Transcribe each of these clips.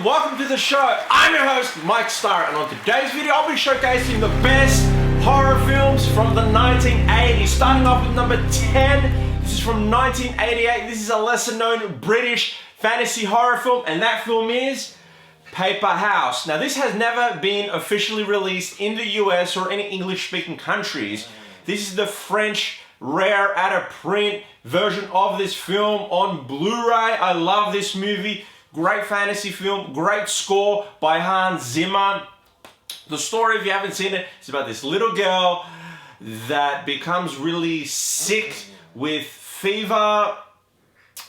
and welcome to the show. I'm your host, Mike Starr, and on today's video, I'll be showcasing the best horror films from the 1980s. Starting off with number 10. This is from 1988. This is a lesser-known British fantasy horror film, and that film is Paper House. Now, this has never been officially released in the US or any English-speaking countries. This is the French rare out-of-print version of this film on Blu-ray. I love this movie. Great fantasy film, great score by Hans Zimmer. The story, if you haven't seen it, is about this little girl that becomes really sick with fever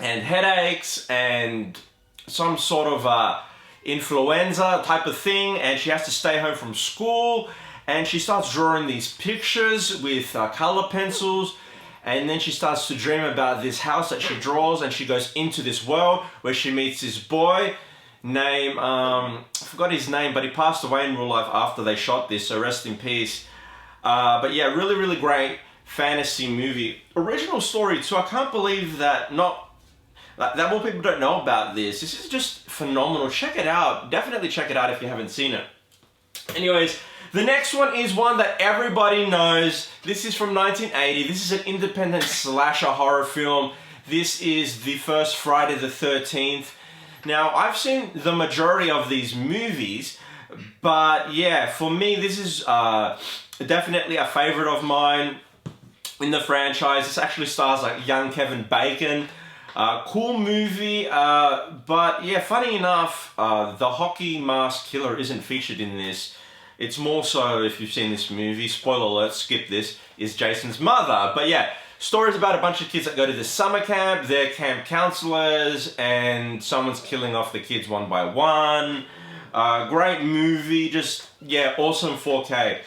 and headaches and some sort of influenza type of thing, and she has to stay home from school, and she starts drawing these pictures with color pencils. And then she starts to dream about this house that she draws, and she goes into this world where she meets this boy named, I forgot his name, but he passed away in real life after they shot this, so rest in peace. But yeah, really, really great fantasy movie. Original story too. I can't believe that that more people don't know about this. This is just phenomenal. Check it out. Definitely check it out if you haven't seen it. Anyways, the next one is one that everybody knows. This is from 1980. This is an independent slasher horror film. This is the first Friday the 13th. Now, I've seen the majority of these movies, but yeah, for me, this is definitely a favorite of mine in the franchise. This actually stars like young Kevin Bacon. Cool movie, but yeah, funny enough, the hockey mask killer isn't featured in this. It's more so, if you've seen this movie, spoiler alert, skip this, is Jason's mother. But yeah, stories about a bunch of kids that go to this summer camp, they're camp counselors, and someone's killing off the kids one by one. Great movie, just, yeah, awesome 4K.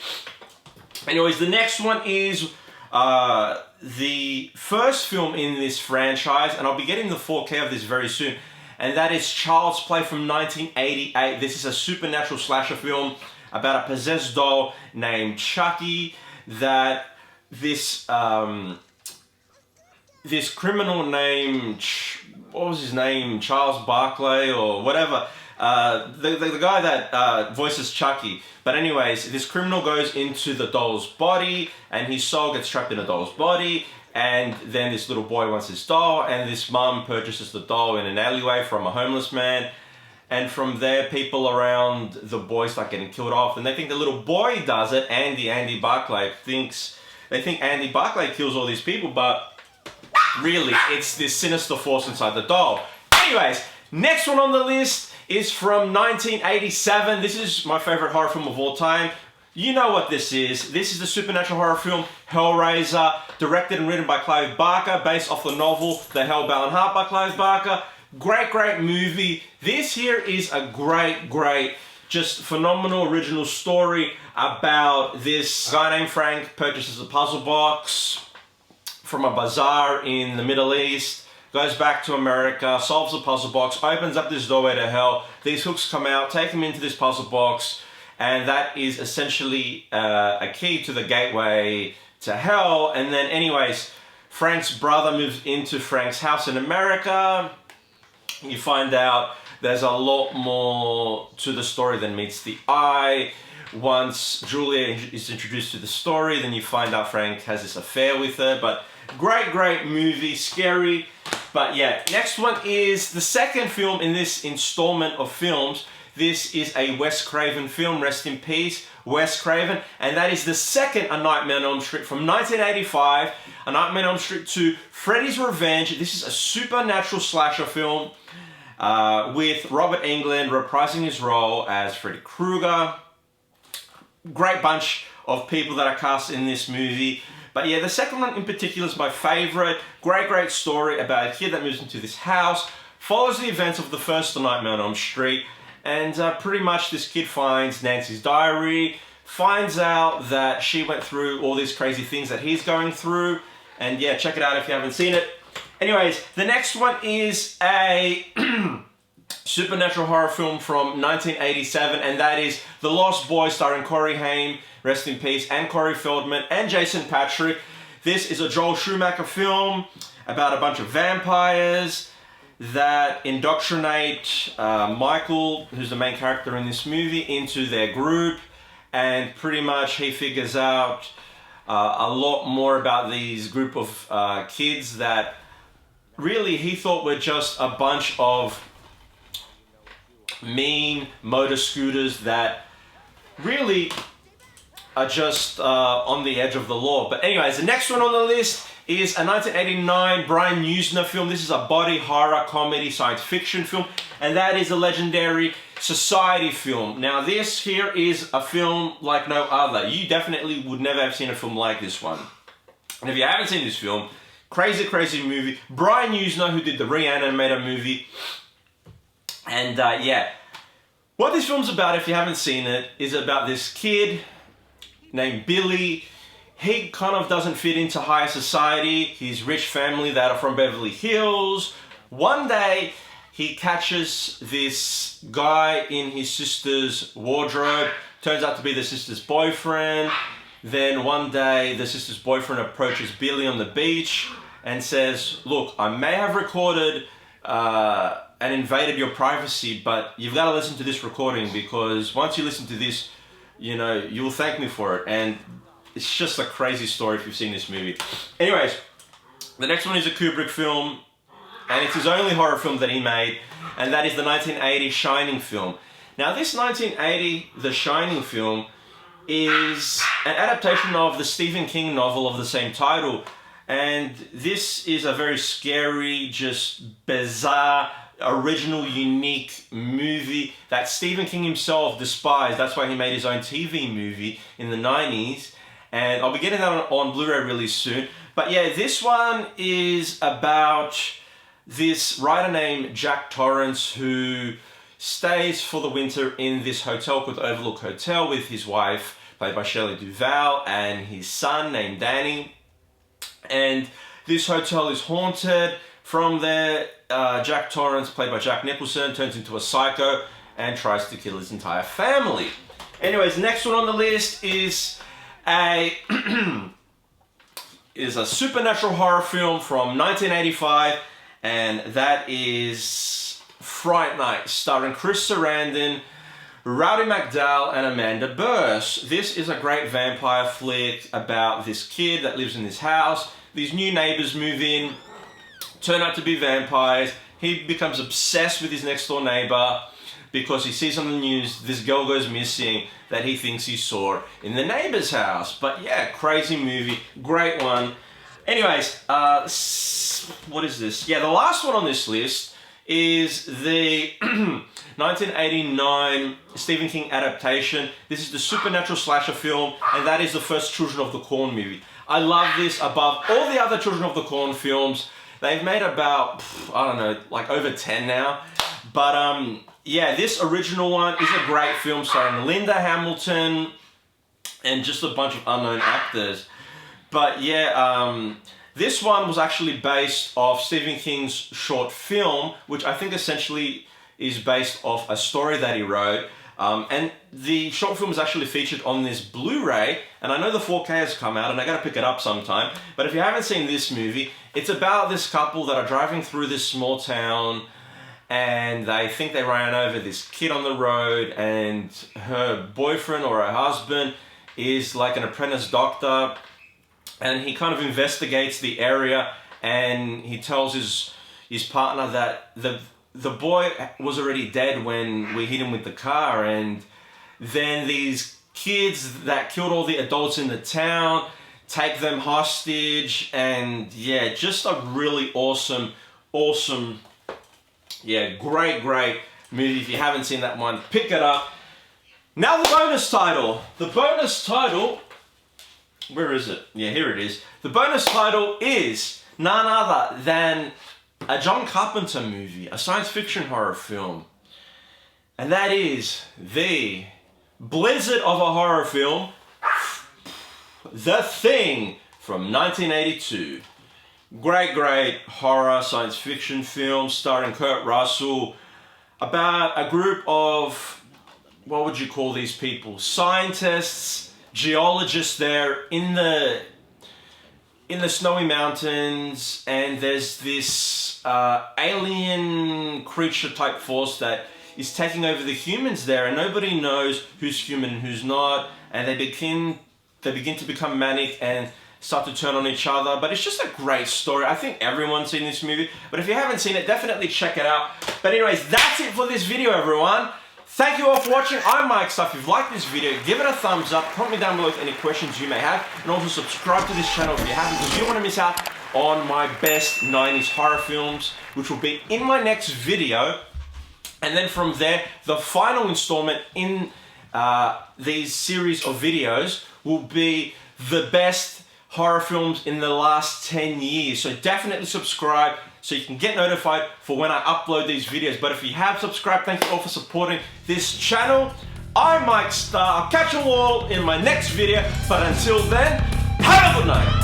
Anyways, the next one is the first film in this franchise, and I'll be getting the 4K of this very soon, and that is Child's Play from 1988. This is a supernatural slasher film about a possessed doll named Chucky that this this criminal named, what was his name, Charles Barkley or whatever, the guy that voices Chucky. But anyways, this criminal goes into the doll's body and his soul gets trapped in a doll's body, and then this little boy wants his doll, and this mum purchases the doll in an alleyway from a homeless man. And from there, people around the boy start getting killed off, and they think the little boy does it. Andy Barclay they think Andy Barclay kills all these people, but really, it's this sinister force inside the doll. Anyways, next one on the list is from 1987. This is my favorite horror film of all time. You know what this is. This is the supernatural horror film Hellraiser, directed and written by Clive Barker, based off the novel The Hellbound Heart by Clive Barker. Great movie. This here is a great, just phenomenal original story about this guy named Frank purchases a puzzle box from a bazaar in the Middle East, goes back to America, solves the puzzle box, opens up this doorway to hell. These hooks come out, take him into this puzzle box, and that is essentially a key to the gateway to hell. And then anyways, Frank's brother moves into Frank's house in America. You find out there's a lot more to the story than meets the eye. Once Julia is introduced to the story, then you find out Frank has this affair with her. But great movie, scary. But yeah, next one is the second film in this installment of films. This is a Wes Craven film, rest in peace, Wes Craven. And that is the second A Nightmare on Elm Street from 1985. A Nightmare on Elm Street 2, Freddy's Revenge. This is a supernatural slasher film with Robert Englund reprising his role as Freddy Krueger. Great bunch of people that are cast in this movie. But yeah, the second one in particular is my favorite. Great story about a kid that moves into this house, follows the events of the first A Nightmare on Elm Street, and pretty much this kid finds Nancy's diary, finds out that she went through all these crazy things that he's going through, and yeah, check it out if you haven't seen it. Anyways, the next one is a supernatural horror film from 1987, and that is The Lost Boys, starring Corey Haim, rest in peace, and Corey Feldman, and Jason Patric. This is a Joel Schumacher film about a bunch of vampires, that indoctrinate Michael, who's the main character in this movie, into their group, and pretty much he figures out a lot more about these group of kids that really he thought were just a bunch of mean motor scooters that really are just on the edge of the law. But anyways, the next one on the list is a 1989 Brian Usner film. This is a body horror comedy science fiction film, and that is a legendary Society film. Now this here is a film like no other. You definitely would never have seen a film like this one. And if you haven't seen this film, crazy movie. Brian Usner, who did the Reanimator movie. And yeah, what this film's about, if you haven't seen it, is about this kid named Billy. He kind of doesn't fit into higher society. His rich family that are from Beverly Hills. One day, he catches this guy in his sister's wardrobe. Turns out to be the sister's boyfriend. Then one day, the sister's boyfriend approaches Billy on the beach and says, look, I may have recorded and invaded your privacy, but you've got to listen to this recording, because once you listen to this, you know, you'll thank me for it. And it's just a crazy story if you've seen this movie. Anyways, the next one is a Kubrick film, and it's his only horror film that he made, and that is the 1980 Shining film. Now this 1980 The Shining film is an adaptation of the Stephen King novel of the same title, and this is a very scary, just bizarre, original, unique movie that Stephen King himself despised. That's why he made his own TV movie in the 90s, and I'll be getting that on Blu-ray really soon. But yeah, this one is about this writer named Jack Torrance who stays for the winter in this hotel called Overlook Hotel with his wife, played by Shelley Duvall, and his son named Danny. And this hotel is haunted. From there, Jack Torrance, played by Jack Nicholson, turns into a psycho and tries to kill his entire family. Anyways, next one on the list is a supernatural horror film from 1985, and that is Fright Night, starring Chris Sarandon, Rowdy McDowall, and Amanda Bearse. This is a great vampire flick about this kid that lives in this house. These new neighbors move in, turn out to be vampires. He becomes obsessed with his next door neighbor because he sees on the news this girl goes missing that he thinks he saw in the neighbor's house. But yeah, crazy movie, great one. Anyways, what is this? Yeah, the last one on this list is the 1989 Stephen King adaptation. This is the supernatural slasher film, and that is the first Children of the Corn movie. I love this above all the other Children of the Corn films. They've made about, I don't know, like over 10 now. But yeah, this original one is a great film starring Linda Hamilton and just a bunch of unknown actors. But yeah, this one was actually based off Stephen King's short film, which I think essentially is based off a story that he wrote. And the short film is actually featured on this Blu-ray, and I know the 4K has come out and I gotta pick it up sometime. But if you haven't seen this movie, it's about this couple that are driving through this small town, and they think they ran over this kid on the road, and her boyfriend or her husband is like an apprentice doctor, and he kind of investigates the area, and he tells his partner that the boy was already dead when we hit him with the car, and then these kids that killed all the adults in the town take them hostage. And yeah, just a really awesome, yeah, great movie. If you haven't seen that one, pick it up. Now the bonus title. The bonus title, where is it? Yeah, here it is. The bonus title is none other than a John Carpenter movie, a science fiction horror film. And that is the blizzard of a horror film, The Thing from 1982. Great horror science fiction film starring Kurt Russell about a group of, what would you call these people? Scientists, geologists there in the in the snowy mountains, and there's this alien creature type force that is taking over the humans there, and nobody knows who's human and who's not, and they begin to become manic and start to turn on each other. But it's just a great story. I think everyone's seen this movie, but if you haven't seen it, definitely check it out. But anyways, that's it for this video, everyone. Thank you all for watching. I'm Mike Stuff. If you liked this video, give it a thumbs up. Comment me down below with any questions you may have. And also subscribe to this channel if you haven't, because you don't want to miss out on my best 90s horror films, which will be in my next video. And then from there, the final installment in these series of videos will be the best horror films in the last 10 years. So definitely subscribe so you can get notified for when I upload these videos. But if you have subscribed, thank you all for supporting this channel. I'm Mike Star. I'll catch you all in my next video. But until then, have a good night.